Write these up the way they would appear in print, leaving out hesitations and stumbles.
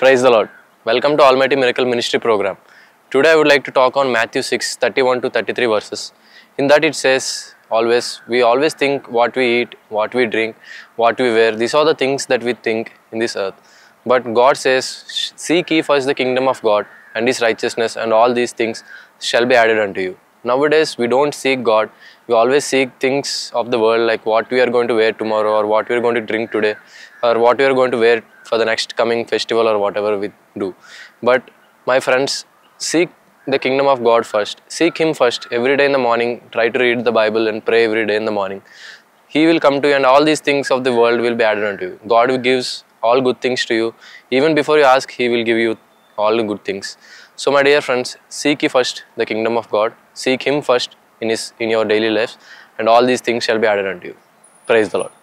Praise the Lord. Welcome to Almighty Miracle Ministry program. Today I would like to talk on Matthew 6:31 to 33 verses. In that it says, we always think what we eat, what we drink, what we wear. These are the things that we think in this earth. But God says, seek ye first the kingdom of God and His righteousness, and all these things shall be added unto you. Nowadays we don't seek God. We always seek things of the world, like what we are going to wear tomorrow, or what we are going to drink today, or what we are going to wear for the next coming festival, or whatever we do. But my friends, seek the kingdom of God first. Seek Him first. Every day in the morning, try to read the Bible and pray every day in the morning. He will come to you, and all these things of the world will be added unto you. God gives all good things to you. Even before you ask, He will give you all the good things. So my dear friends, seek ye first the kingdom of God. Seek Him first in your daily lives, and all these things shall be added unto you. Praise the Lord.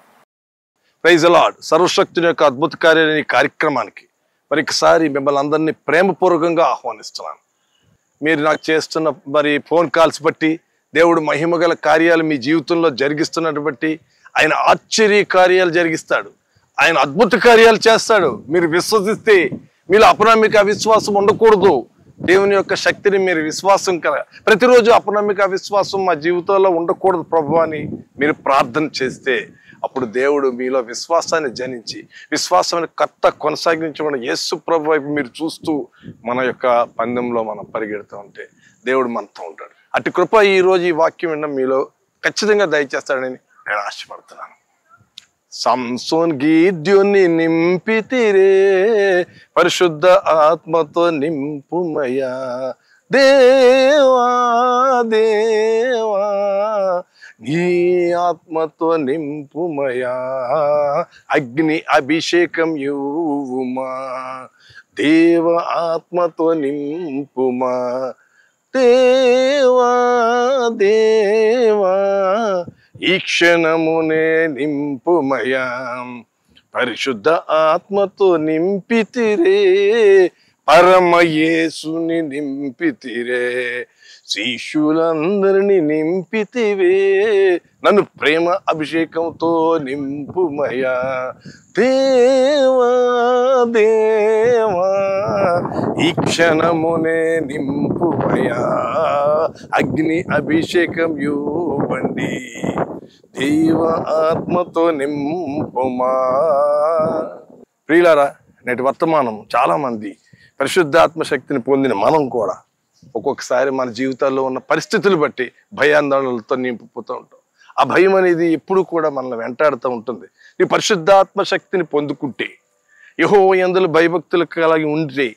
Praise the lord. సర్వశక్తుని యొక్క అద్భుత కార్యాన్ని కార్యక్రమానికి మరొకసారి మిమ్మల్ని అందరినీ ప్రేమపూర్వకంగా ఆహ్వానిస్తున్నాను. మీరు నాకు చేస్తున్న ఫోన్ కాల్స్ బట్టి దేవుడు మహిమగల కార్యాలు మీ జీవితంలో జరిగిస్తున్నట్టు బట్టి ఆయన ఆశ్చర్య కార్యాలు జరిగిస్తాడు. ఆయన అద్భుత కార్యాలు చేస్తాడు. మీరు విశ్వసిస్తే మీలో అపనమ్మిక అవిశ్వాసం ఉండకూడదు. దేవుని యొక్క శక్తిని మీరు విశ్వాసం ప్రతిరోజు అపనమ్మిక అవిశ్వాసం మా జీవితంలో ఉండకూడదు ప్రభు అని మీరు ప్రార్థన చేస్తే అప్పుడు దేవుడు మీలో విశ్వాసాన్ని జనించి విశ్వాసాన్ని కొనసాగించకుండా యేసు ప్రభు వైపు మీరు చూస్తూ మన యొక్క పందెంలో మనం పరిగెడుతూ ఉంటే దేవుడు మనతో ఉంటాడు. అటు కృప ఈ రోజు ఈ వాక్యం వినడం మీలో ఖచ్చితంగా దయచేస్తాడని నేను ఆశపడుతున్నాను. సంసోన్ గిద్యోని నింపితిరే, పరిశుద్ధ ఆత్మతో నింపుమయా. దేవా దేవా నీ ఆత్మతో నింపుమయా, అగ్ని అభిషేకం యువుమా. దేవ ఆత్మతో నింపుమా. దేవా దేవా ఈ క్షణమునే నింపుమయా. పరిశుద్ధ ఆత్మతో నింపితిరే, పరమయేసుని నింపితిరే, శిష్యులందరినీ నింపితివే, నన్ను ప్రేమ అభిషేకంతో నింపుమయా. దేవా దేవా ఈ క్షణమునే నింపుమయా, అగ్ని అభిషేకం ఇవ్వండి. దేవ ఆత్మతో నింపుమా. ప్రియులారా, నేటి వర్తమానం చాలా మంది పరిశుద్ధాత్మ శక్తిని పొందిన మనం కూడా ఒక్కొక్కసారి మన జీవితాల్లో ఉన్న పరిస్థితులు బట్టి భయాందోళనలతో నింపిపోతూ ఉంటాం. ఆ భయం అనేది ఎప్పుడు కూడా మనల్ని వెంటాడుతూ ఉంటుంది. నీ పరిశుద్ధాత్మ శక్తిని పొందుకుంటే, యెహోవా యందు భయభక్తులు కలిగి ఉంటే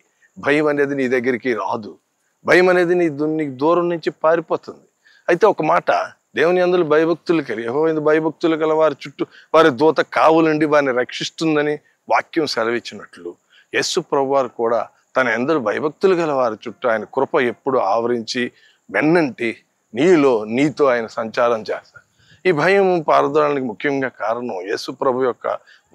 భయం అనేది నీ దగ్గరికి రాదు. భయం అనేది నీకు దూరం నుంచి పారిపోతుంది. అయితే ఒక మాట, దేవుని యందు భయభక్తులు కలిగి యెహోవా యందు భయభక్తులు గల వారి చుట్టూ వారి దూత కావులుండి వారిని రక్షిస్తుందని వాక్యం సెలవిచ్చినట్లు యేసు ప్రభువారు కూడా తన యందు భయభక్తులు గల వారి చుట్టూ ఆయన కృప ఎప్పుడు ఆవరించి వెన్నంటి నీతో ఆయన సంచారం చేస్తారు. ఈ భయం పారదోడానికి ముఖ్యంగా కారణం యేసు ప్రభు యొక్క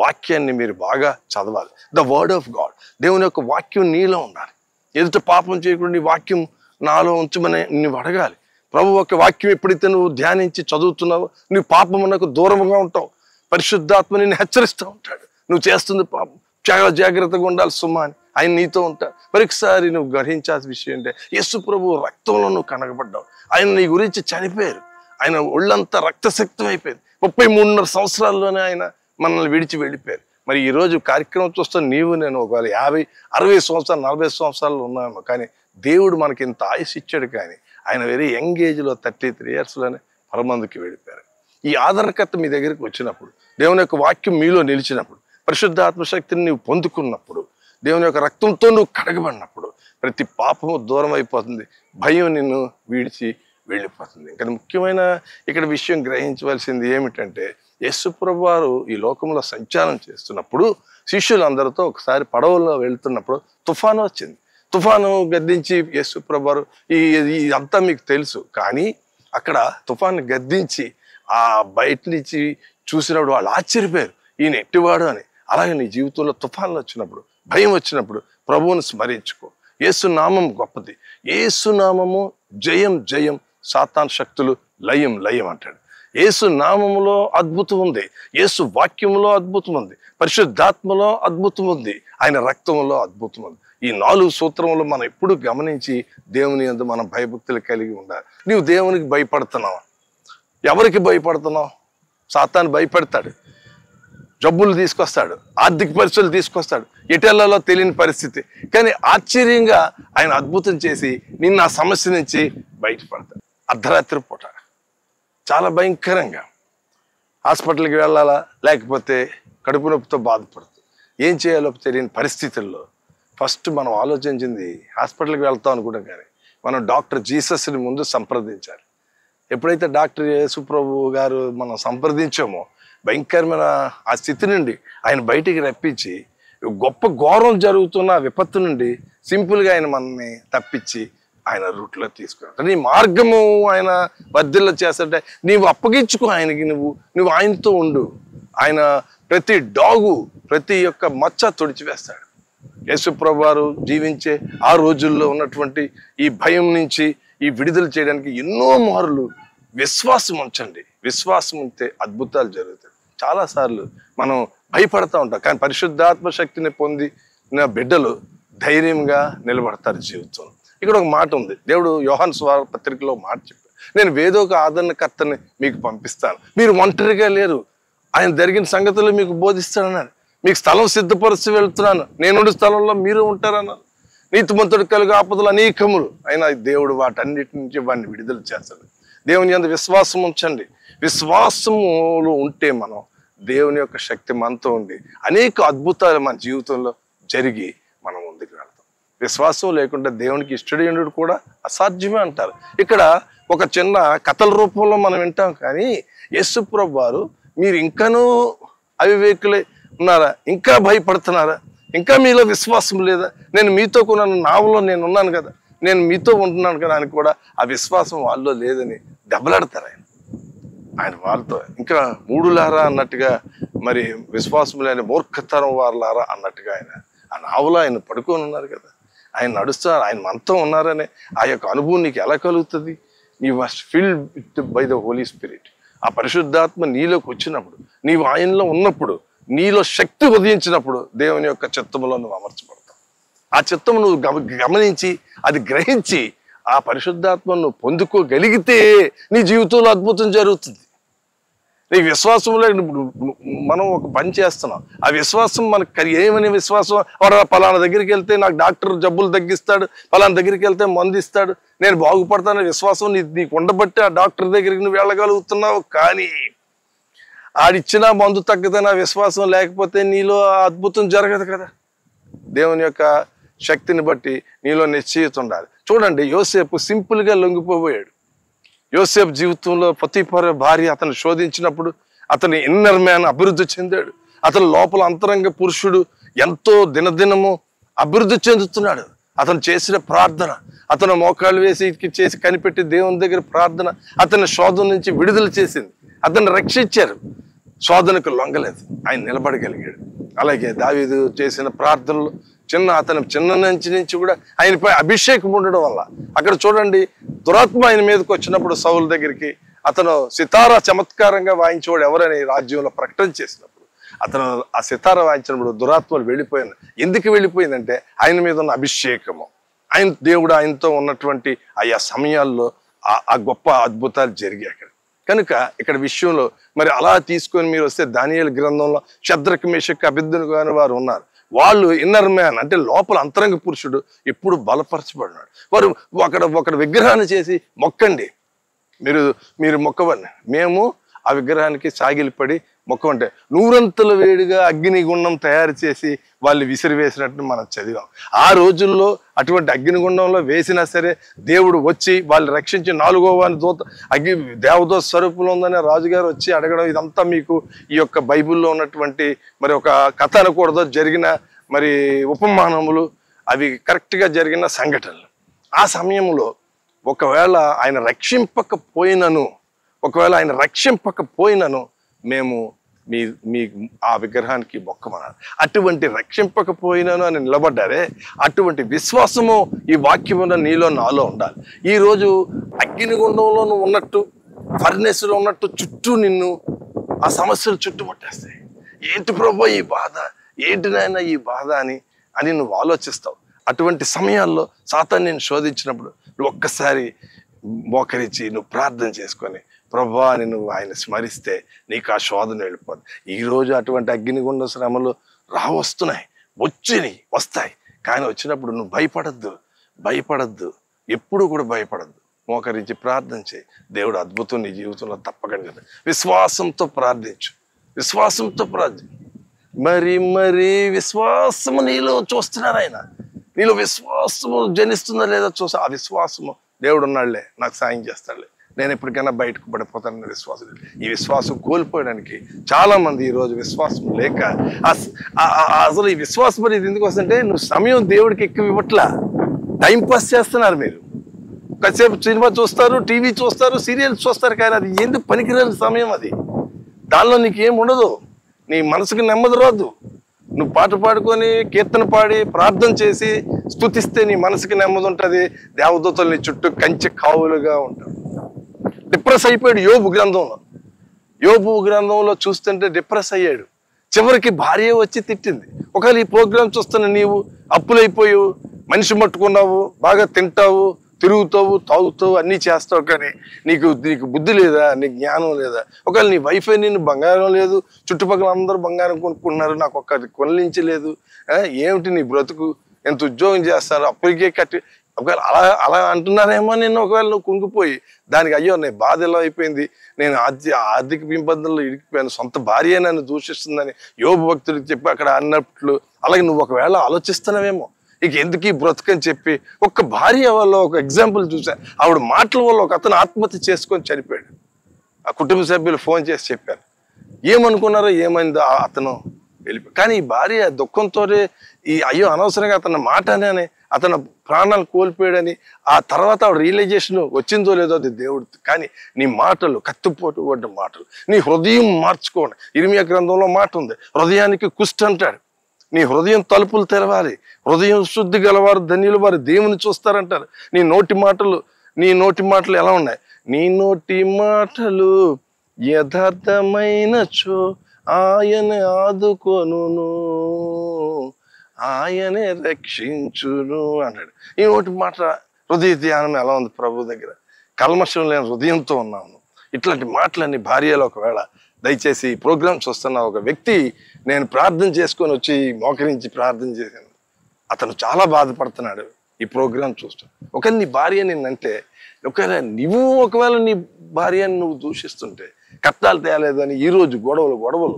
వాక్యాన్ని మీరు బాగా చదవాలి. ద వర్డ్ ఆఫ్ గాడ్, దేవుని యొక్క వాక్యం నీలో ఉండాలి. ఎదుట పాపం చేయకుండా నీ వాక్యం నాలో ఉంచమని నువ్వు అడగాలి. ప్రభు యొక్క వాక్యం ఎప్పుడైతే నువ్వు ధ్యానించి చదువుతున్నావో నువ్వు పాపమునకు దూరంగా ఉంటావు. పరిశుద్ధాత్మ నిన్ను హెచ్చరిస్తూ ఉంటాడు, నువ్వు చేస్తుంది పాపం, చాలా జాగ్రత్తగా ఉండాలి సుమా అని ఆయన నీతో ఉంటాడు. మరొకసారి నువ్వు గ్రహించాల్సిన విషయం అంటే యేసు ప్రభు రక్తంలో నువ్వు కనగబడ్డావు. ఆయన నీ గురించి చనిపోయారు. ఆయన ఒళ్ళంతా రక్తశక్తం అయిపోయింది. 33.5 సంవత్సరాల్లోనే ఆయన మనల్ని విడిచి వెళ్ళిపోయారు. మరి ఈరోజు కార్యక్రమం చూస్తే నీవు నేను ఒకవేళ 50, 60 సంవత్సరాలు, 40 సంవత్సరాలు ఉన్నాము, కానీ దేవుడు మనకి ఇంత ఆయుష్ ఇచ్చాడు. కానీ ఆయన వెరీ యంగ్ ఏజ్లో 33 ఇయర్స్లోనే పరమందుకి వెళ్ళిపోయారు. ఈ ఆదరణకర్త మీ దగ్గరికి వచ్చినప్పుడు, దేవుని యొక్క వాక్యం మీలో నిలిచినప్పుడు, పరిశుద్ధ ఆత్మశక్తిని నువ్వు పొందుకున్నప్పుడు, దేవుని యొక్క రక్తంతో నువ్వు కడగబడినప్పుడు ప్రతి పాపము దూరం అయిపోతుంది. భయం నిన్ను విడిచి వెళ్ళిపోతుంది. ఇంకా ముఖ్యమైన ఇక్కడ విషయం గ్రహించవలసింది ఏమిటంటే, యేసు ప్రభువారు ఈ లోకంలో సంచారం చేస్తున్నప్పుడు శిష్యులందరితో ఒకసారి పడవలో వెళ్తున్నప్పుడు తుఫాను వచ్చింది. తుఫాను గద్దించి యేసు ప్రభువారు ఇదంతా మీకు తెలుసు. కానీ అక్కడ తుఫాను గద్దించి ఆ బయట నుంచి చూసినప్పుడు వాళ్ళు ఆశ్చర్యపోయారు, ఈయన ఎట్టివాడు అని. అలాగే నీ జీవితంలో తుఫాన్లు వచ్చినప్పుడు, భయం వచ్చినప్పుడు ప్రభువును స్మరించుకో. యేసు నామం గొప్పది. యేసు నామము జయం జయం, సాతాన్ శక్తులు లయం లయం అంటాడు. యేసు నామములో అద్భుతం ఉంది, యేసు వాక్యములో అద్భుతం ఉంది, పరిశుద్ధాత్మలో అద్భుతం ఉంది, ఆయన రక్తంలో అద్భుతం ఉంది. ఈ 4 సూత్రములు మనం ఎప్పుడు గమనించి దేవుని యందు మనం భయభక్తులు కలిగి ఉండాలి. నీవు దేవునికి భయపడుతున్నావా? ఎవరికి భయపడుతున్నావు? సాతాను భయపెడతాడు, జబ్బులు తీసుకొస్తాడు, ఆర్థిక పరిస్థితులు తీసుకొస్తాడు, ఎటెల్లలో తెలియని పరిస్థితి. కానీ ఆశ్చర్యంగా ఆయన అద్భుతం చేసి నిన్ను ఆ సమస్య నుంచి బయటపడతాడు. అర్ధరాత్రి పూట చాలా భయంకరంగా హాస్పిటల్కి వెళ్ళాలా, లేకపోతే కడుపు నొప్పితో బాధపడుతుంది, ఏం చేయాలో తెలియని పరిస్థితుల్లో ఫస్ట్ మనం ఆలోచించింది హాస్పిటల్కి వెళ్తాం అనుకుంటాం, కానీ మనం డాక్టర్ జీసస్ని ముందు సంప్రదించాలి. ఎప్పుడైతే డాక్టర్ యేసుప్రభు గారు మనం సంప్రదించామో భయంకరమైన ఆ స్థితి నుండి ఆయన బయటికి రప్పించి గొప్ప ఘోరం జరుగుతున్న విపత్తు నుండి సింపుల్గా ఆయన మనల్ని తప్పించి ఆయన రూట్లో తీసుకున్నాడు. నీ మార్గము ఆయన వర్ధిల్ల చేస్తాడే, నీవు అప్పగించుకో ఆయనకి, నువ్వు ఆయనతో ఉండు. ఆయన ప్రతి డాగు, ప్రతి ఒక్క మచ్చ తుడిచివేస్తాడు. యేసుప్రభు వారు జీవించే ఆ రోజుల్లో ఉన్నటువంటి ఈ భయం నుంచి ఈ విడుదల చేయడానికి ఎన్నో మార్లు విశ్వాసం ఉంచండి. విశ్వాసం ఉంటే అద్భుతాలు జరుగుతాయి. చాలాసార్లు మనం భయపడతా ఉంటాం, కానీ పరిశుద్ధాత్మ శక్తిని పొందిన బిడ్డలు ధైర్యంగా నిలబడతారు జీవితంలో. ఇక్కడ ఒక మాట ఉంది, దేవుడు యోహాను సువార్త పత్రికలో మాట చెప్పాడు, నేను వేదోక ఆదరణకర్తని మీకు పంపిస్తాను, మీరు ఒంటరిగా లేరు, ఆయన జరిగిన సంగతులు మీకు బోధిస్తాడన్నారు, మీకు స్థలం సిద్ధపరుస్తూ వెళ్తున్నాను, నేనుండే స్థలంలో మీరు ఉంటారన్నారు, నీతిమంతుడు కలుగు ఆపదలు అనేకములు అయినా దేవుడు వాటన్నిటి నుంచి వాడిని విడుదల చేస్తాడు. దేవుని యందు విశ్వాసం ఉంచండి. విశ్వాసములో ఉంటే మనం దేవుని యొక్క శక్తి మనతో ఉండి అనేక అద్భుతాలు మన జీవితంలో జరిగి మనం ముందుకు వెళ్తాం. విశ్వాసం లేకుండా దేవునికి ఇష్టడేయుడు కూడా అసాధ్యమే అంటారు. ఇక్కడ ఒక చిన్న కథల రూపంలో మనం వింటాం, కానీ యేసుప్రభు వారు మీరు ఇంకానూ అవివేకులే ఉన్నారా, ఇంకా భయపడుతున్నారా, ఇంకా మీలో విశ్వాసం లేదా, నేను మీతో కొన్నాను, నావలో నేను ఉన్నాను కదా, నేను మీతో ఉంటున్నాను కదా అని కూడా ఆ విశ్వాసం వాళ్ళలో లేదని దెబ్బలాడతారు ఆయన వాళ్ళతో. ఇంకా మూడులారా అన్నట్టుగా, మరి విశ్వాసం లేని మూర్ఖతరం వారులారా అన్నట్టుగా ఆయన ఆ నావలో ఆయన పడుకొని ఉన్నారు కదా, ఆయన నడుస్తున్నారు, ఆయన మనతో ఉన్నారనే ఆ యొక్క అనుభవం నీకు ఎలా కలుగుతుంది? నీ must filled by the Holy Spirit. ఆ పరిశుద్ధాత్మ నీలోకి వచ్చినప్పుడు, నీవు ఆయనలో ఉన్నప్పుడు, నీలో శక్తి ఉదయించినప్పుడు దేవుని యొక్క చిత్తములో నువ్వు అమర్చబడతావు. ఆ చిత్తము నువ్వు గమనించి అది గ్రహించి ఆ పరిశుద్ధాత్మను నువ్వు పొందుకోగలిగితే నీ జీవితంలో అద్భుతం జరుగుతుంది. నీ విశ్వాసంలో మనం ఒక పని చేస్తున్నాం, ఆ విశ్వాసం మనకు ఏమని విశ్వాసం? వాడు పలానా దగ్గరికి వెళ్తే నాకు డాక్టర్ జబ్బులు తగ్గిస్తాడు, పలానా దగ్గరికి వెళ్తే మందు ఇస్తాడు, నేను బాగుపడతానని విశ్వాసం నీకు ఉండబట్టి ఆ డాక్టర్ దగ్గరికి నువ్వు వెళ్ళగలుగుతున్నావు. కానీ ఆడిచ్చిన మందు తగ్గదన్న విశ్వాసం లేకపోతే నీలో అద్భుతం జరగదు కదా. దేవుని యొక్క శక్తిని బట్టి నీలో నిశ్చయిత ఉండాలి. చూడండి, యోసేపు సింపుల్గా లొంగిపోయాడు. యోసేపు జీవితంలో పొతీఫరు భార్య అతను శోధించినప్పుడు అతని ఇన్నర్ మ్యాన్ అభివృద్ధి చెందాడు. అతని లోపల అంతరంగ పురుషుడు ఎంతో దినదినము అభివృద్ధి చెందుతున్నాడు. అతను చేసిన ప్రార్థన, అతను మోకాళ్ళు చేసి కనిపెట్టి దేవుని దగ్గర ప్రార్థన అతని శోధన నుంచి విడుదల చేసింది, అతన్ని రక్షించారు. శోధనకు లొంగలేదు, ఆయన నిలబడగలిగాడు. అలాగే దావీదు చేసిన ప్రార్థనలు అతను చిన్న నుంచి కూడా ఆయనపై అభిషేకం ఉండడం వల్ల, అక్కడ చూడండి, దురాత్మ ఆయన మీదకి వచ్చినప్పుడు సౌలు దగ్గరికి అతను సితారా చమత్కారంగా వాయించేవాడు ఎవరని రాజ్యంలో ప్రకటన చేసినప్పుడు అతను ఆ సితారా వాయించినప్పుడు దురాత్మలు వెళ్ళిపోయింది. ఎందుకు వెళ్ళిపోయిందంటే ఆయన మీద ఉన్న అభిషేకము, దేవుడు ఆయనతో ఉన్నటువంటి ఆయా సమయాల్లో ఆ గొప్ప అద్భుతాలు జరిగాయి అక్కడ. కనుక ఇక్కడ విషయంలో మరి అలా తీసుకొని మీరు వస్తే దానియేలు గ్రంథంలో షద్రకు మేషకు అబేద్నెగో అనే వారు ఉన్నారు. వాళ్ళు ఇన్నర్ మ్యాన్ అంటే లోపల అంతరంగ పురుషుడు ఎప్పుడు బలపరచబడినాడు. వారు ఒకటి విగ్రహాన్ని చేసి మొక్కండి, మీరు మొక్కవండి, మేము ఆ విగ్రహానికి సాగిలిపడి మొక్కమంటే నూరంతల వేడిగా అగ్నిగుండం తయారు చేసి వాళ్ళు విసిరివేసినట్టు మనం చదివాం. ఆ రోజుల్లో అటువంటి అగ్నిగుండంలో వేసినా సరే దేవుడు వచ్చి వాళ్ళు రక్షించి 4వ వాని దూత దేవదూత స్వరూపంలో ఉందని రాజుగారు వచ్చి అడగడం, ఇదంతా మీకు ఈ యొక్క బైబిల్లో ఉన్నటువంటి మరి ఒక కథ అనకూడదు, జరిగిన మరి ఉపమానములు, అవి కరెక్ట్గా జరిగిన సంఘటనలు. ఆ సమయంలో ఒకవేళ ఆయన రక్షింపకపోయినను మేము మీ ఆ విగ్రహానికి మొక్కమన్నారు. అటువంటి రక్షింపకపోయినాను అని నిలబడ్డారే, అటువంటి విశ్వాసము ఈ వాక్యమున నీలో నాలో ఉండాలి. ఈరోజు అగ్నిగుండంలో నువ్వు ఉన్నట్టు ఫర్నెస్లో ఉన్నట్టు చుట్టూ నిన్ను ఆ సమస్యలు చుట్టుముట్టేస్తాయి. ఏంటి ప్రభు ఈ బాధ, ఏంటి నాయన ఈ బాధ అని నువ్వు ఆలోచిస్తావు. అటువంటి సమయాల్లో సాతాను నేను శోధించినప్పుడు నువ్వు ఒక్కసారి మోకరించి నువ్వు ప్రార్థన చేసుకొని ప్రభువా అని నువ్వు ఆయన స్మరిస్తే నీకు ఆ శోధన వెళ్ళిపోదు. ఈరోజు అటువంటి అగ్నిగుండ శ్రమలు వస్తాయి. కానీ వచ్చినప్పుడు నువ్వు భయపడద్దు, ఎప్పుడు కూడా భయపడద్దు. మోకరించి ప్రార్థన చేయి. దేవుడు అద్భుతం నీ జీవితంలో తప్పకుండా విశ్వాసంతో ప్రార్థించు. మరి విశ్వాసము నీలో చూస్తున్నారు ఆయన. నీలో విశ్వాసము జనిస్తుందా లేదా చూసా. ఆ విశ్వాసము దేవుడు ఉన్నాడులే, నాకు సాయం చేస్తాడులే, నేను ఎప్పటికైనా బయటకు పడిపోతానన్న విశ్వాసం. ఈ విశ్వాసం కోల్పోయడానికి చాలా మంది ఈరోజు విశ్వాసం లేక అసలు ఈ విశ్వాసం అనేది ఎందుకు వస్తుందంటే నువ్వు సమయం దేవుడికి ఎక్కువ ఇవ్వట్లా, టైంపాస్ చేస్తున్నారు. మీరు కాసేపు సినిమా చూస్తారు, టీవీ చూస్తారు, సీరియల్స్ చూస్తారు, కానీ అది ఎందుకు పనికిరాని సమయం. అది దానిలో నీకు ఏం ఉండదు, నీ మనసుకు నెమ్మది రాదు. నువ్వు పాట పాడుకొని కీర్తన పాడి ప్రార్థన చేసి స్తుతిస్తే నీ మనసుకి నెమ్మది ఉంటుంది. దేవదూతలు నీ చుట్టూ కంచె కావులుగా ఉంటారు. డిప్రెస్ అయిపోయాడు యోబు గ్రంథంలో చూస్తుంటే డిప్రెస్ అయ్యాడు. చివరికి భార్య వచ్చి తిట్టింది. ఒకవేళ ఈ ప్రోగ్రాం చూస్తున్న నీవు అప్పులైపోయావు, మనిషి మట్టుకున్నావు, బాగా తింటావు, తిరుగుతావు, తాగుతావు, అన్నీ చేస్తావు, కానీ నీకు బుద్ధి లేదా, నీకు జ్ఞానం లేదా. ఒకవేళ నీ వైఫ్ నిన్ను బంగారం లేదు, చుట్టుపక్కల అందరూ బంగారం కొనుక్కున్నారు, నాకు ఒక్కటి కొనలించలేదు, ఏమిటి నీ బ్రతుకు, ఎంత ఉద్యోగం చేస్తారు, అప్పటికే కట్టి ఒకవేళ అలా అంటున్నారేమో. నిన్ను ఒకవేళ నువ్వు కుంగిపోయి దానికి అయ్యో నేను బాధ ఎలా అయిపోయింది, నేను ఆర్థిక ఇబ్బందుల్లో ఇరికిపోయాను, సొంత భార్య నన్ను దూషిస్తుందని యోబు భక్తుడికి చెప్పి అక్కడ అన్నట్లు అలాగే నువ్వు ఒకవేళ ఆలోచిస్తున్నావేమో. ఇక ఎందుకు ఈ బ్రతుకని చెప్పి ఒక్క భార్య వల్ల ఒక ఎగ్జాంపుల్ చూసా. ఆవిడ మాటల వల్ల ఒక అతను ఆత్మహత్య చేసుకొని చనిపోయాడు. ఆ కుటుంబ సభ్యులు ఫోన్ చేసి చెప్పారు. ఏమనుకున్నారో ఏమైందో అతను వెళ్ళిపోయాడు. కానీ ఈ భార్య దుఃఖంతోనే అయ్యో అనవసరంగా అతను మాట అని అతను ప్రాణాలు కోల్పోయాడని ఆ తర్వాత ఆవిడ రియలైజేషన్ వచ్చిందో లేదో అది దేవుడు. కానీ నీ మాటలు కత్తిపోటు వంటి మాటలు, నీ హృదయం మార్చుకోండి. ఇర్మియా గ్రంథంలో మాట ఉంది, హృదయానికి కుష్టి అంటాడు. నీ హృదయం తలుపులు తెరవాలి. హృదయం శుద్ధి గలవారు ధన్యులు, వారు దేవుని చూస్తారంటారు. నీ నోటి మాటలు ఎలా ఉన్నాయి? నీ నోటి మాటలు యథార్థమైనచో ఆయన ఆదుకొనును, ఆయనే రక్షించును అన్నాడు. ఈ నోటి మాట హృదయ ధ్యానం ఎలా ఉంది ప్రభు దగ్గర? కల్మషం లేని హృదయంతో ఉన్నాము. ఇట్లాంటి మాటలన్నీ భార్యలో ఒకవేళ దయచేసి ఈ ప్రోగ్రామ్ చూస్తున్న ఒక వ్యక్తి, నేను ప్రార్థన చేసుకొని వచ్చి మోకరించి ప్రార్థన చేశాను, అతను చాలా బాధపడుతున్నాడు ఈ ప్రోగ్రాం చూస్తూ. ఒకవేళ నీ భార్య నిన్నంటే, ఒకవేళ నీ భార్యని నువ్వు దూషిస్తుంటే, కట్టాలు తేలేదని ఈరోజు గొడవలు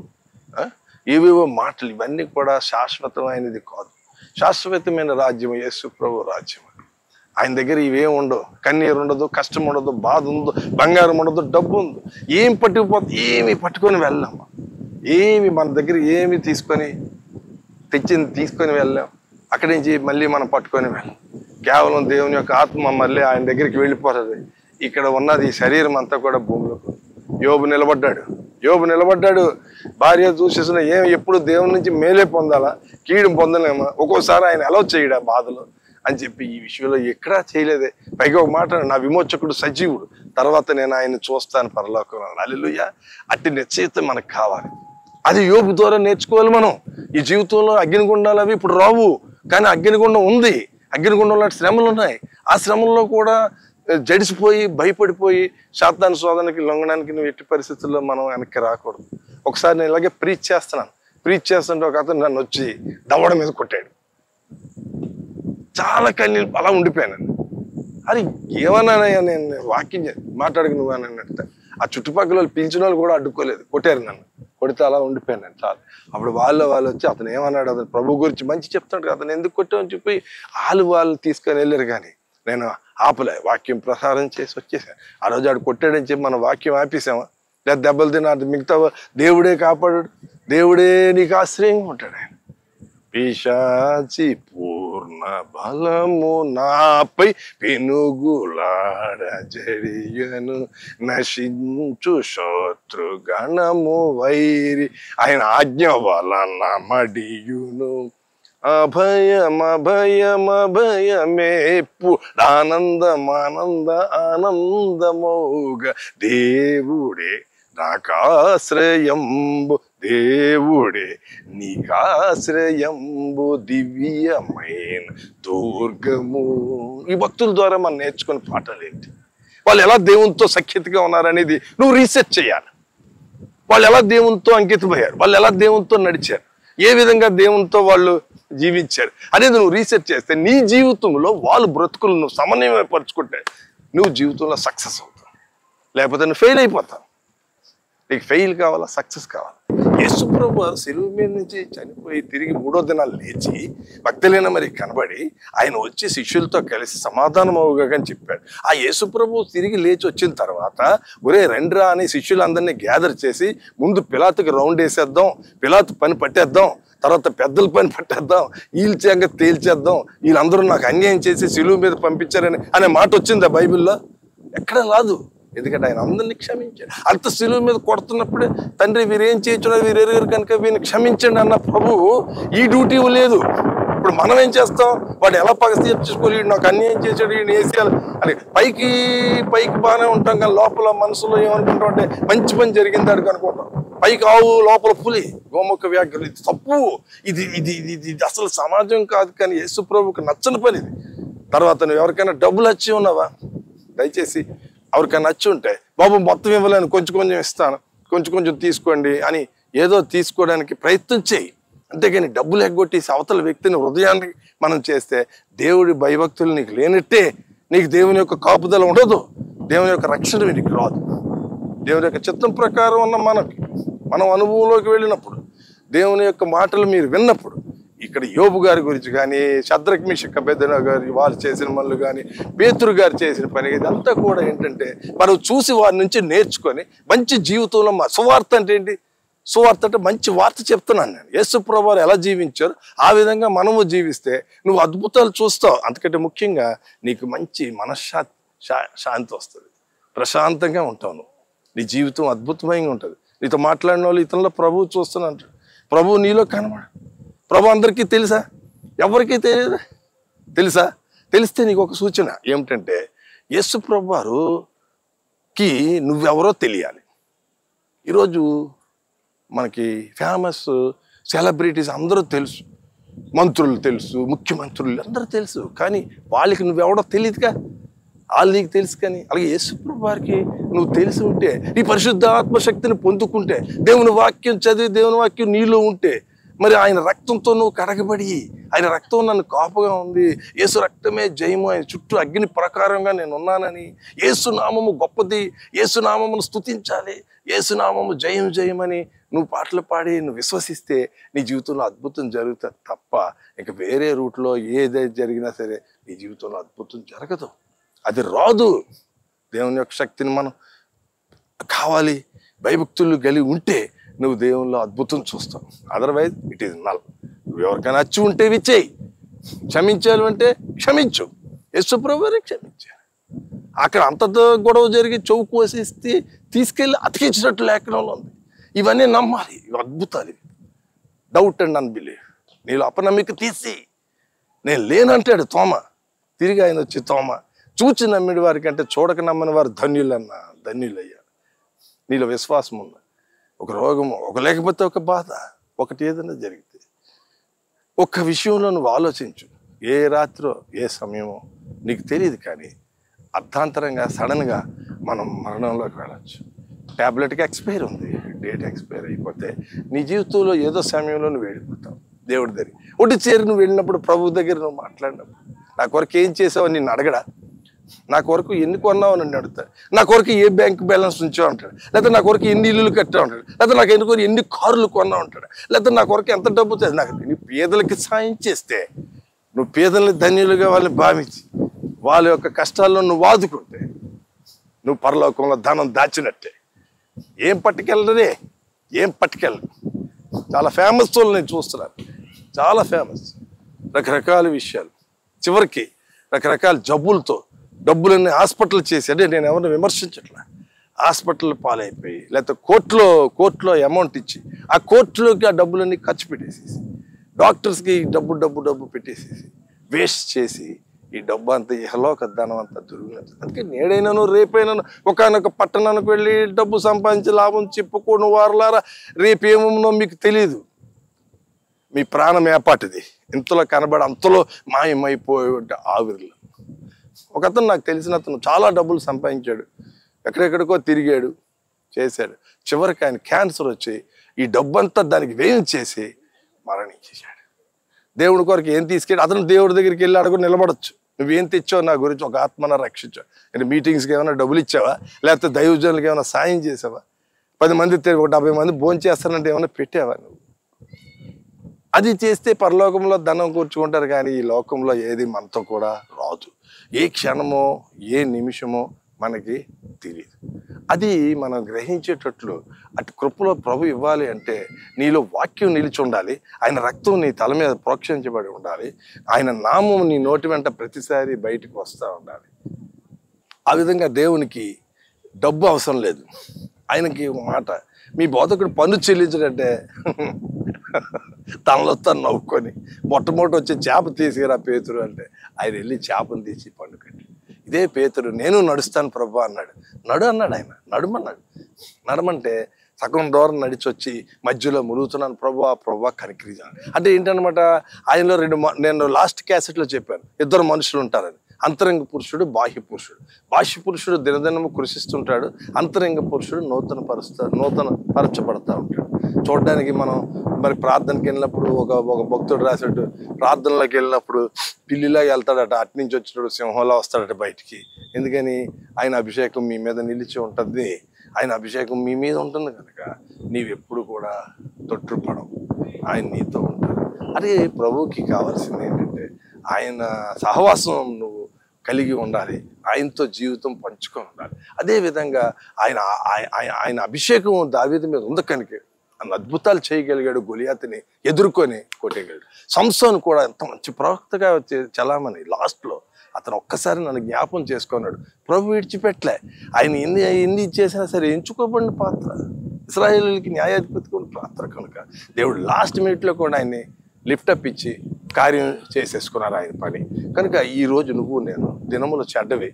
ఏవేవో మాటలు, ఇవన్నీ కూడా శాశ్వతమైనది కాదు. శాశ్వతమైన రాజ్యం యేసు ప్రభు రాజ్యం. ఆయన దగ్గర ఇవేం ఉండవు, కన్నీరు ఉండదు, కష్టం ఉండదు, బాధ ఉండదు, బంగారం ఉండదు, డబ్బు ఉండదు. ఏం ఏమి పట్టుకొని వెళ్ళాము, ఏమి మన దగ్గర ఏమి తీసుకొని వెళ్ళాం. అక్కడి నుంచి మళ్ళీ మనం పట్టుకొని వెళ్ళాం. కేవలం దేవుని యొక్క ఆత్మ మళ్ళీ ఆయన దగ్గరికి వెళ్ళిపోతుంది. ఇక్కడ ఉన్నది శరీరం అంతా కూడా భూమిలోకి. యోబు నిలబడ్డాడు. భార్య చూసేసిన ఎప్పుడు దేవుని నుంచి మేలే పొందాలా, కీడు పొందలేమా, ఒక్కోసారి ఆయన అలౌ చేయడా బాధలు అని చెప్పి ఈ విషయంలో ఎక్కడా చేయలేదే. పైగా ఒక మాట, నా విమోచకుడు సజీవుడు, తర్వాత నేను ఆయన చూస్తాను పరలోకంలో. హల్లెలూయా. అట్టి నిశ్చయిత మనకు కావాలి. అది యోబు ద్వారా నేర్చుకోవాలి మనం. ఈ జీవితంలో అగ్నిగుండాలు అవి ఇప్పుడు రావు, కానీ అగ్నిగుండం ఉంది. అగ్నిగుండంలో శ్రమలు ఉన్నాయి. ఆ శ్రమల్లో కూడా జడిసిపోయి భయపడిపోయి సాతాను శోధనకి లొంగడానికి నువ్వు ఎట్టి పరిస్థితుల్లో మనం వెనక్కి రాకూడదు. ఒకసారి నేను ఇలాగే ప్రీచ్ చేస్తుంటే ఒక అతను నన్ను వచ్చి దవడ మీద కొట్టాడు. చాలా కన్నీళ్ళు అలా ఉండిపోయాను. అది ఏమన్నానయ్యా, నేను వాక్యం మాట్లాడక నువ్వు అని అన్నట్టు. ఆ చుట్టుపక్కల వాళ్ళు పిలిచిన వాళ్ళు కూడా అడ్డుకోలేదు, కొట్టారు నన్ను. కొడితే అలా ఉండిపోయాను చాలు. అప్పుడు వాళ్ళు వచ్చి అతను ఏమన్నాడు, అతను ప్రభు గురించి మంచి చెప్తాడు, అతను ఎందుకు కొట్టామని చెప్పి వాళ్ళు తీసుకొని వెళ్ళారు. కానీ నేను ఆపలే, వాక్యం ప్రసారం చేసి వచ్చేసాను. ఆ రోజు ఆడు కొట్టాడని చెప్పి మనం వాక్యం ఆపేసామా, లేదా దెబ్బలు తిన మిగతా దేవుడే కాపాడాడు, దేవుడే నీకు ఆశ్రయంగా ఉంటాడు. ఆయన పిశాచి పూర్ణ బలము నాపై పెనుగులాడ జడియను, నశించు శత్రు గణము వైరి ఆయన ఆజ్ఞ వలన మడియును. అభయమేపు ఆనందమౌగ దేవుడే నాకాశ్రయంబు, దేవుడే నీకాశ్రయంబు, దివ్యమైన దుర్గము. ఈ భక్తుల ద్వారా మనం నేర్చుకునే పాఠాలు ఏంటి? వాళ్ళు ఎలా దేవునితో సఖ్యతగా ఉన్నారనేది నువ్వు రీసెర్చ్ చేయాలి. వాళ్ళు ఎలా దేవునితో అంకితమయ్యారు, వాళ్ళు ఎలా దేవునితో నడిచారు, ఏ విధంగా దేవునితో వాళ్ళు జీవించారు అనేది నువ్వు రీసెర్చ్ చేస్తే నీ జీవితంలో వాళ్ళు బ్రతుకులు నువ్వు సమన్వయపరుచుకుంటే నువ్వు జీవితంలో సక్సెస్ అవుతావు. లేకపోతే నువ్వు ఫెయిల్ అయిపోతావు. నీకు ఫెయిల్ కావాలా, సక్సెస్ కావాలా? యేసు ప్రభు శిలువ మీద నుంచి చనిపోయి తిరిగి 3వ దినాలు లేచి భక్తులైన మరి కనబడి ఆయన వచ్చి శిష్యులతో కలిసి సమాధానం అవుగాని చెప్పాడు. ఆ యేసు ప్రభు తిరిగి లేచి వచ్చిన తర్వాత ఒరే రండిరా అని శిష్యులందరినీ గ్యాదర్ చేసి ముందు పిలాతుకి రౌండ్ వేసేద్దాం, పిలాతు పని పట్టేద్దాం, తర్వాత పెద్దల పని పట్టేద్దాం, వీళ్ళు చేయంగా తేల్చేద్దాం, వీళ్ళందరూ నాకు అన్యాయం చేసి శిలువ మీద పంపించారని అనే మాట వచ్చిందా బైబిల్లో? ఎక్కడ రాదు. ఎందుకంటే ఆయన అందరినీ క్షమించాడు. అంత శిలువ మీద కొడుతున్నప్పుడే తండ్రి వీరేం చేయించున్నారు వీరెరుగారు కనుక వీరిని క్షమించండి అన్న ప్రభువు ఈ డ్యూటీ లేదు. ఇప్పుడు మనం ఏం చేస్తాం? వాడు ఎలా పగ తీర్చుకోవాలి, నాకు అన్యాయం చేసాడు, ఈయన వేసేయాలి అని పైకి బాగానే ఉంటాం, కానీ లోపల మనసులో ఏమనుకుంటాం అంటే మంచి పని జరిగింది అడిగి అనుకుంటాం. పైకి ఆవు లోపల పులి, గోముఖ వ్యాఖ్యలు. ఇది తప్పు, ఇది ఇది ఇది అసలు సమాజం కాదు. కానీ యేసు ప్రభువుకి నచ్చని పని ఇది. తర్వాత నువ్వు ఎవరికైనా డబ్బులు వచ్చి ఉన్నావా? దయచేసి ఎవరికైనా నచ్చి ఉంటే బాబు మొత్తం ఇవ్వలేను, కొంచెం కొంచెం ఇస్తాను, కొంచెం కొంచెం తీసుకోండి అని ఏదో తీసుకోవడానికి ప్రయత్నం చేయి. అంతేగాని డబ్బులు ఎగ్గొట్టేసి అవతల వ్యక్తిని హృదయానికి మనం చేస్తే దేవుడి భయభక్తులు నీకు లేనట్టే. నీకు దేవుని యొక్క కాపుదల ఉండదు, దేవుని యొక్క రక్షణ నీకు రాదు. దేవుని యొక్క చిత్తం ప్రకారం ఉన్న మనం అనుభవంలోకి వెళ్ళినప్పుడు, దేవుని యొక్క మాటలు మీరు విన్నప్పుడు, ఇక్కడ యోబు గారి గురించి కానీ, షద్రక్ మేషక్ అబేద్నెగో గారి వాళ్ళు చేసిన పనులు కానీ, పేతురు గారు చేసిన పని, ఇదంతా కూడా ఏంటంటే మనం చూసి వారి నుంచి నేర్చుకొని మంచి జీవితంలో సువార్త అంటే ఏంటి? సువార్త అంటే మంచి వార్త చెప్తున్నాను నేను. యేసు ప్రభువు ఎలా జీవించారు ఆ విధంగా మనము జీవిస్తే నువ్వు అద్భుతాలు చూస్తావు. అంతకంటే ముఖ్యంగా నీకు మంచి శాంతి వస్తుంది, ప్రశాంతంగా ఉంటావు. నువ్వు నీ జీవితం అద్భుతమైనగా ఉంటుంది. నీతో మాట్లాడిన వాళ్ళు ఇతరుల ప్రభువు చూస్తున్నా అంటారు. ప్రభువు నీలో కనబడు. ప్రభు అందరికీ తెలుసా? ఎవరికీ తెలియదు. తెలుసా? తెలిస్తే నీకు ఒక సూచన ఏమిటంటే యేసు ప్రభు వారికి నువ్వెవరో తెలియాలి. ఈరోజు మనకి ఫేమస్ సెలబ్రిటీస్ అందరూ తెలుసు, మంత్రులు తెలుసు, ముఖ్యమంత్రులు అందరూ తెలుసు, కానీ వాళ్ళకి నువ్వెవడో తెలియదుగా. వాళ్ళు నీకు తెలుసు. కానీ అలాగే యేసు ప్రభు వారికి నువ్వు తెలిసి ఉంటే, నీ పరిశుద్ధ ఆత్మశక్తిని పొందుకుంటే, దేవుని వాక్యం చదివి దేవుని వాక్యం నీలో ఉంటే, మరి ఆయన రక్తంతో నువ్వు కడగబడి, ఆయన రక్తం నన్ను కాపుగా ఉంది, యేసు రక్తమే జయము, ఆయన చుట్టూ అగ్ని ప్రకారంగా నేను ఉన్నానని, యేసు నామము గొప్పది, యేసు నామమును స్తుతించాలి, యేసు నామము జయం జయమని నువ్వు పాటలు పాడి నువ్వు విశ్వసిస్తే నీ జీవితంలో అద్భుతం జరుగుతుంది తప్ప ఇక వేరే రూట్లో ఏదైతే జరిగినా సరే నీ జీవితంలో అద్భుతం జరగదు. అది రాదు. దేవుని యొక్క శక్తిని మనం కావాలి, భయభక్తులు కలిగి ఉంటే నువ్వు దేవుల్లో అద్భుతం చూస్తావు. Otherwise it is null. నువ్వు ఎవరికైనా వచ్చి ఉంటే విచ్చేయి, క్షమించాలి అంటే క్షమించు. యేసు ప్రభువుని క్షమించాలి. అక్కడ అంత గొడవ జరిగి చెవు కోసేస్తే తీసుకెళ్ళి అతికించినట్టు లేఖనంలో ఉంది. ఇవన్నీ నమ్మాలి. ఇవి అద్భుతాలు. Doubt and unbelieve. నీలో అపనమ్మిక తీసి నేను లేనంటాడు తోమ. తిరిగి ఆయన వచ్చి తోమ చూచి నమ్మిడి వారికి అంటే చూడక నమ్మని వారు ధన్యులయ్యారు. నీలో విశ్వాసం ఉంది. ఒక రోగము, ఒక లేకపోతే ఒక బాధ, ఒకటి ఏదైనా జరిగితే ఒక్క విషయంలో నువ్వు ఆలోచించు. ఏ రాత్రో ఏ సమయమో నీకు తెలియదు, కానీ అర్ధాంతరంగా సడన్గా మనం మరణంలోకి వెళ్ళచ్చు. ట్యాబ్లెట్కి ఎక్స్పైర్ ఉంది, డేట్ ఎక్స్పైర్ అయిపోతే నీ జీవితంలో ఏదో సమయంలో నువ్వు వెళ్ళిపోతావు. దేవుడి దగ్గర ఒకటి చేరి నువ్వు వెళ్ళినప్పుడు, ప్రభు దగ్గర నువ్వు మాట్లాడినప్పుడు, నా కొరకు ఏం చేసావు నిన్ను అడగడా? నా కొరకు ఎన్ని కొన్నావు నన్ను అడుగుతాడు. నా కొరకు ఏ బ్యాంక్ బ్యాలెన్స్ ఉంచావు అంటాడు. లేకపోతే నా కొరకు ఎన్ని ఇల్లులు కట్టావు అంటాడు. లేకపోతే నాకు ఎన్ని కార్లు కొన్నావు అంటాడు. లేకపోతే నా కొరకు ఎంత డబ్బు నాకు. నీ పేదలకి సాయం చేస్తే, నువ్వు పేదల్ని ధన్యులుగా వాళ్ళని భావించి వాళ్ళ యొక్క కష్టాల్లో నువ్వు ఆదుకుంటే నువ్వు పరలోకంలో ధనం దాచినట్టే. ఏం పట్టుకెళ్ళరే, ఏం పట్టుకెళ్ళరు. చాలా ఫేమస్ వాళ్ళు నేను చూస్తున్నాను, చాలా ఫేమస్. రకరకాల విషయాలు, చివరికి రకరకాల జబ్బులతో డబ్బులన్నీ హాస్పిటల్ చేసి, అంటే నేను ఎవరిని విమర్శించట్లా, హాస్పిటల్ పాలైపోయి లేకపోతే కోర్టులో అమౌంట్ ఇచ్చి ఆ కోర్టులోకి ఆ డబ్బులన్నీ ఖర్చు పెట్టేసేసి డాక్టర్స్కి డబ్బు డబ్బు డబ్బు పెట్టేసేసి వేస్ట్ చేసి ఈ డబ్బు అంతా ఇహలోక ధనం అంతా దొరికినట్టు. అందుకే నేడైనాను రేపైనాను ఒకనొక పట్టణానికి వెళ్ళి డబ్బు సంపాదించి లాభం చెప్పుకోని వారులారా రేపేమో మీకు తెలియదు. మీ ప్రాణం ఏపాటిది ఇంతలో కనబడి అంతలో మాయమైపోయే ఆవిరిలో. ఒక అతను నాకు తెలిసిన అతను చాలా డబ్బులు సంపాదించాడు, ఎక్కడెక్కడికో తిరిగాడు, చేశాడు. చివరికి ఆయన క్యాన్సర్ వచ్చి ఈ డబ్బంతా దానికి వ్యయం చేసి మరణించేశాడు. దేవుడి కొరకు ఏం తీసుకెళ్ళి అతను దేవుడి దగ్గరికి వెళ్ళి అడుగు నిలబడచ్చు, నువ్వేం తెచ్చావు నా గురించి, ఒక ఆత్మన రక్షించావు, అంటే మీటింగ్స్కి ఏమైనా డబ్బులు ఇచ్చావా, లేకపోతే దైవజనులకు ఏమైనా సాయం చేసావా, 10 మంది 70 మంది భోజనం చేస్తానంటే ఏమైనా పెట్టావా నువ్వు? అది చేస్తే పరలోకంలో ధనం కూర్చుకుంటారు, కానీ ఈ లోకంలో ఏది మనతో కూడా రాదు. ఏ క్షణమో ఏ నిమిషమో మనకి తెలియదు. అది మనం గ్రహించేటట్లు అటు కృపలో ప్రభు ఇవ్వాలి అంటే నీలో వాక్యం నిలిచి ఉండాలి, ఆయన రక్తం నీ తల మీద ప్రోక్షించబడి ఉండాలి, ఆయన నామం నీ నోటి వెంట ప్రతిసారి బయటకు వస్తూ ఉండాలి. ఆ విధంగా దేవునికి డబ్బు అవసరం లేదు. ఆయనకి ఒక మాట, మీ బోధకుడు పన్ను చెల్లించడంటే తనలో తను నవ్వుకొని మొట్టమొదటి వచ్చి చేప తీసుకురా పేతురు అంటే ఆయన వెళ్ళి చేపను తీసి పన్ను కట్టి, ఇదే పేతురు నేను నడుస్తాను ప్రభు అన్నాడు. నడు అన్నాడు ఆయన, నడమన్నాడు. నడమంటే సగం దూరం నడిచి వచ్చి మధ్యలో మురుగుతున్నాను ప్రభు కనికరించాను అంటే ఏంటనమాట. ఆయనలో నేను లాస్ట్ క్యాసెట్లో చెప్పాను, 2 మనుషులు ఉంటారని. అంతరంగ పురుషుడు, బాహ్య పురుషుడు. బాహ్య పురుషుడు దినదినము కృషిస్తుంటాడు, అంతరంగ పురుషుడు నూతన పరచబడతా ఉంటాడు. చూడడానికి మనం మరి ప్రార్థనకి వెళ్ళినప్పుడు ఒక భక్తుడు రాసాడు, ప్రార్థనలోకి వెళ్ళినప్పుడు పిల్లిలా వెళ్తాడట, అట్నుంచి వచ్చినప్పుడు సింహంలా వస్తాడట బయటికి. ఎందుకని ఆయన అభిషేకం మీ మీద నిలిచి ఉంటుంది, ఆయన అభిషేకం మీ మీద ఉంటుంది కనుక నీవెప్పుడు కూడా తొట్టుపడవు, ఆయన నీతో ఉంటాడు. అదే ప్రభువుకి కావాల్సింది ఏంటంటే ఆయన సహవాసం నువ్వు కలిగి ఉండాలి, ఆయనతో జీవితం పంచుకొని ఉండాలి. అదేవిధంగా ఆయన అభిషేకం దావీదు మీద ఉంది కనుక అన్ని అద్భుతాలు చేయగలిగాడు, గొలియాతుని ఎదుర్కొని కొట్టేయగలిగాడు. సంసోను కూడా ఎంత మంచి ప్రవక్తగా చలామణి. లాస్ట్లో అతను ఒక్కసారి నన్ను జ్ఞాపం చేసుకున్నాడు, ప్రభు విడిచిపెట్టలే. ఆయన ఎన్ని చేసినా సరే ఎంచుకోబడిన పాత్ర, ఇశ్రాయేలుకి న్యాయాధిపతికి పాత్ర కనుక దేవుడు లాస్ట్ మినిట్లో కూడా ఆయన్ని లిఫ్టప్ ఇచ్చి కార్యం చేసేసుకున్నారు ఆయన పని. కనుక ఈరోజు నువ్వు నేను దినములు చెడ్డవి,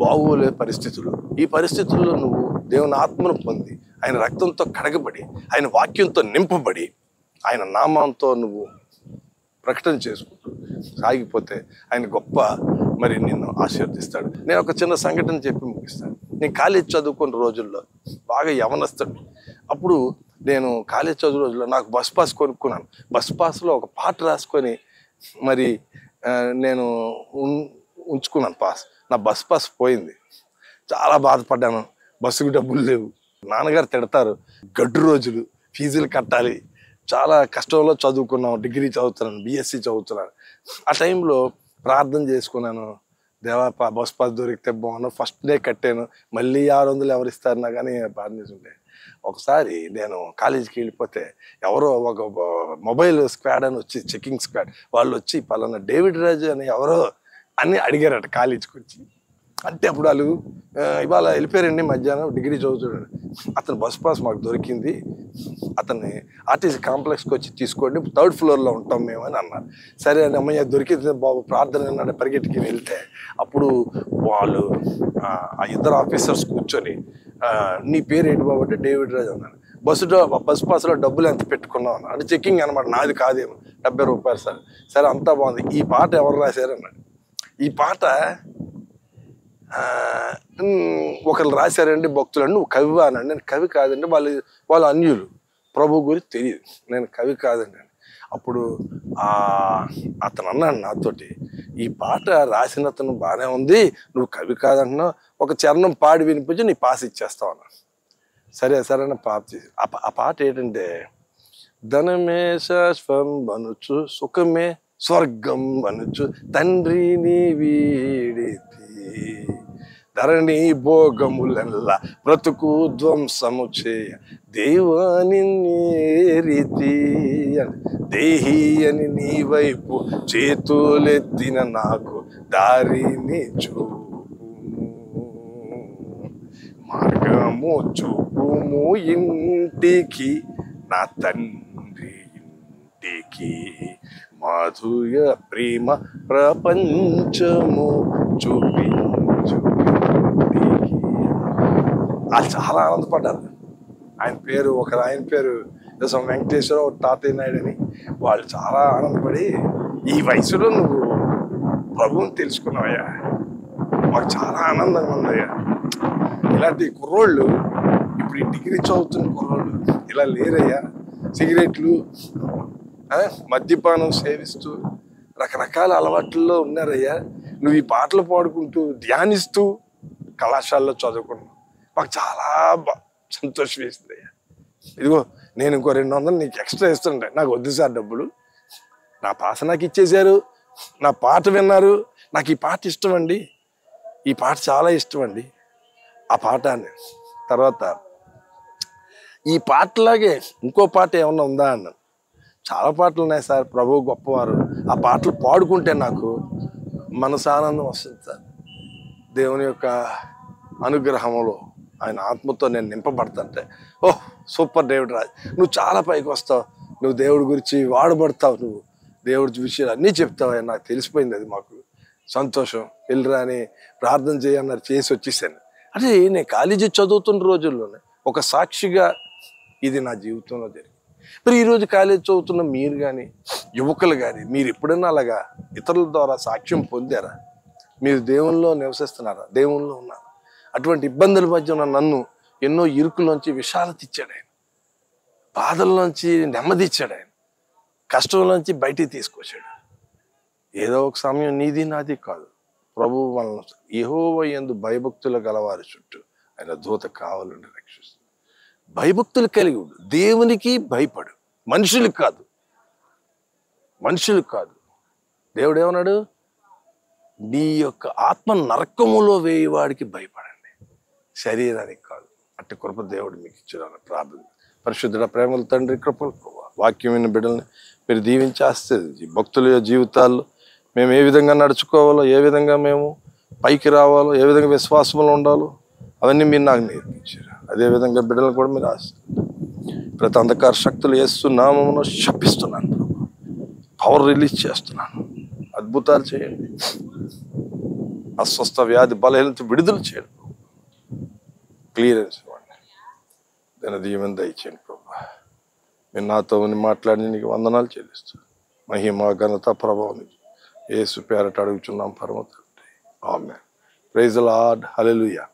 బాగోలే పరిస్థితులు, ఈ పరిస్థితుల్లో నువ్వు దేవుని ఆత్మను పొంది ఆయన రక్తంతో కడగబడి ఆయన వాక్యంతో నింపబడి ఆయన నామంతో నువ్వు ప్రకటన చేసుకుంటూ సాగిపోతే ఆయన గొప్ప మరి నిన్ను ఆశీర్వదిస్తాడు. నేను ఒక చిన్న సంఘటన చెప్పి ముగిస్తాను. నేను కాలేజ్ చదువుకున్న రోజుల్లో బాగా యవనస్తుడు. అప్పుడు నేను కాలేజ్ చదువు రోజుల్లో నాకు బస్ పాస్ కొనుక్కున్నాను. బస్ పాస్లో ఒక పాట రాసుకొని మరి నేను ఉంచుకున్నాను పాస్. నా బస్ పాస్ పోయింది, చాలా బాధపడ్డాను. బస్సుకు డబ్బులు లేవు, నాన్నగారు తిడతారు, గడ్డు రోజులు, ఫీజులు కట్టాలి, చాలా కష్టంలో చదువుకున్నాం, డిగ్రీ చదువుతున్నాను, బీఎస్సీ చదువుతున్నాను. ఆ టైంలో ప్రార్థన చేసుకున్నాను, దేవా బస్ పాస్ దొరికితే బాగున్నా. ఫస్ట్ డే కట్టాను, మళ్ళీ 600 ఎవరు ఇస్తారన్నా కానీ ప్రార్థించుంటే. ఒకసారి నేను కాలేజీకి వెళ్ళిపోతే ఎవరో ఒక మొబైల్ స్క్వాడ్ అని వచ్చి, చెకింగ్ స్క్వాడ్ వాళ్ళు వచ్చి పలానా డేవిడ్ రాజు అని ఎవరో అని అడిగారట కాలేజీకి వచ్చి. అంటే అప్పుడు వాళ్ళు ఇవాళ వెళ్ళిపోయారండి, మధ్యాహ్నం డిగ్రీ చదువుతున్నాడు, అతను బస్ పాస్ మాకు దొరికింది, అతన్ని ఆర్టీసీ కాంప్లెక్స్కి వచ్చి తీసుకోండి, 3rd ఫ్లోర్లో ఉంటాం మేము అని అన్నారు. సరే అని అమ్మయ్య దొరికింది బాబు ప్రార్థన అన్నాడు. పరిగెట్టుకి వెళ్తే అప్పుడు వాళ్ళు ఆ 2 ఆఫీసర్స్ కూర్చొని నీ పేరు ఏంటి బాబు అంటే డేవిడ్ రాజు అన్నాడు. బస్ పాస్లో డబ్బులు ఎంత పెట్టుకున్నావు అన్నాడు. అంటే చెక్కింగ్ అనమాట, నాది కాదేమో, 70 రూపాయలు సార్. సరే అంతా బాగుంది, ఈ పాట ఎవరు రాశారు అన్నాడు. ఈ పాట ఒకరు రాశారండి భక్తులు. నువ్వు కవి అనండి. నేను కవి కాదండి, వాళ్ళు అన్యులు, ప్రభు గురించి తెలియదు, నేను కవి కాదండి. అప్పుడు అతను అన్నాడు నాతోటి, ఈ పాట రాసిన అతను బాగానే ఉంది, నువ్వు కవి కాదంటున్నావు, ఒక చరణం పాడి వినిపించి నీ పాస్ ఇచ్చేస్తావు అన్నాడు. సరే సరే పాస్ చేసి ఆ పాట ఏంటంటే, ధనమే శాశ్వం అనుచు సుఖమే స్వర్గం అనుచు తండ్రిని వీడితి, ధరణి భోగములల్లా బ్రతుకు ధ్వంసము చేయ దేవాని రీతి దేహి అని నీ వైపు చేతులెత్తిన నాకు దారిని చూపుము, మార్గము చూపుము ఇంటికి నా తండ్రి ఇంటికి, మాధుర్య ప్రేమ ప్రపంచము చూపించు. వాళ్ళు చాలా ఆనందపడ్డారు. ఆయన పేరు వెంకటేశ్వర తాతయ్య నాయుడు అని. వాళ్ళు చాలా ఆనందపడి, ఈ వయసులో నువ్వు ప్రభువుని తెలుసుకున్నావయ్యా, మాకు చాలా ఆనందంగా ఉందయ్యా. ఇలాంటి కుర్రోళ్ళు ఇప్పుడు ఈ డిగ్రీ చదువుతున్న కుర్రోళ్ళు ఇలా లేరయ్యా. సిగరెట్లు, మద్యపానం సేవిస్తూ రకరకాల అలవాట్లలో ఉన్నారయ్యా. నువ్వు ఈ పాటలు పాడుకుంటూ ధ్యానిస్తూ కళాశాలలో చదువుకున్నావు, మాకు చాలా సంతోషం వేసిందయ్యా. ఇదిగో నేను ఇంకో 200 నీకు ఎక్స్ట్రా ఇస్తుంటే, నాకు వద్దు సార్ డబ్బులు, నా పాస నాకు ఇచ్చేశారు, నా పాట విన్నారు, నాకు ఈ పాట ఇష్టం అండి, ఈ పాట చాలా ఇష్టం అండి. ఆ పాట తర్వాత ఈ పాటలాగే ఇంకో పాట ఏమన్నా ఉందా అన్నాను. చాలా పాటలు ఉన్నాయి సార్, ప్రభువు గొప్పవారు, ఆ పాటలు పాడుకుంటే నాకు మనసు ఆనందం వస్తుంది సార్. దేవుని యొక్క అనుగ్రహంలో ఆయన ఆత్మతో నేను నింపబడతాంటే, ఓహ్ సూపర్ డేవిడ్ రాజ్, నువ్వు చాలా పైకి వస్తావు, నువ్వు దేవుడి గురించి వాడబడతావు, నువ్వు దేవుడి విషయాలు అన్నీ చెప్తావు, నాకు తెలిసిపోయింది. అది మాకు సంతోషం. వెళ్ళిరా అని ప్రార్థన చేయన్నారు, చేసి వచ్చేసాను. అంటే నేను కాలేజీ చదువుతున్న రోజుల్లోనే ఒక సాక్షిగా ఇది నా జీవితంలో జరిగింది. మరి ఈరోజు కాలేజీ చదువుతున్న మీరు కానీ, యువకులు కానీ, మీరు ఎప్పుడైనా అలాగా ఇతరుల ద్వారా సాక్ష్యం పొందారా? మీరు దేవునిలో నివసిస్తున్నారా? దేవునిలో ఉన్నారా? అటువంటి ఇబ్బందుల మధ్య ఉన్న నన్ను ఎన్నో ఇరుకులోంచి విశాలత ఇచ్చాడు ఆయన, బాధల్లోంచి నెమ్మది ఇచ్చాడు ఆయన, కష్టంలోంచి బయటికి తీసుకొచ్చాడు. ఏదో ఒక సమయం నీది నాది కాదు, ప్రభువు మనల్ని యెహోవా యందు భయభక్తులు గలవారి చుట్టూ ఆయన దూత కావాలని రక్షిస్తుంది. భయభక్తులు కలిగి ఉండు, దేవునికి భయపడు, మనుషులకు కాదు. దేవుడు ఏమన్నాడు? నీ యొక్క ఆత్మ నరకములో వేయవాడికి భయపడండి, శరీరానికి కాదు. అట్టి కృప దేవుడు మీకు ఇచ్చారని ప్రార్థన. పరిశుద్ధుడ ప్రేమల తండ్రి, కృపలు వాక్యమైన బిడ్డల్ని మీరు దీవించి ఆశీర్వదించి, భక్తుల జీవితాల్లో మేము ఏ విధంగా నడుచుకోవాలో, ఏ విధంగా మేము పైకి రావాలో, ఏ విధంగా విశ్వాసంలో ఉండాలో అవన్నీ మీరు నాకు నేర్పించారు. అదేవిధంగా బిడ్డలను కూడా మీరు ప్రతి అంధకార శక్తులు యేసునామమున శపిస్తున్నాను, పవర్ రిలీజ్ చేస్తున్నాను. అద్భుతాలు చేయండి, అస్వస్థ వ్యాధి బలహీనత విడుదల చేయండి, క్లియరెన్స్ ఇవ్వండి, దాని దీవెన దయచేయండి ప్రభా. మీరు నాతో మాట్లాడి నీకు వందనాలు చెల్లిస్తాను. మహిమ ఘనత ప్రభావం యేసు పేరట అడుగుచున్నాం పరమ తండ్రి, ఆమేన్. Praise the lord, hallelujah.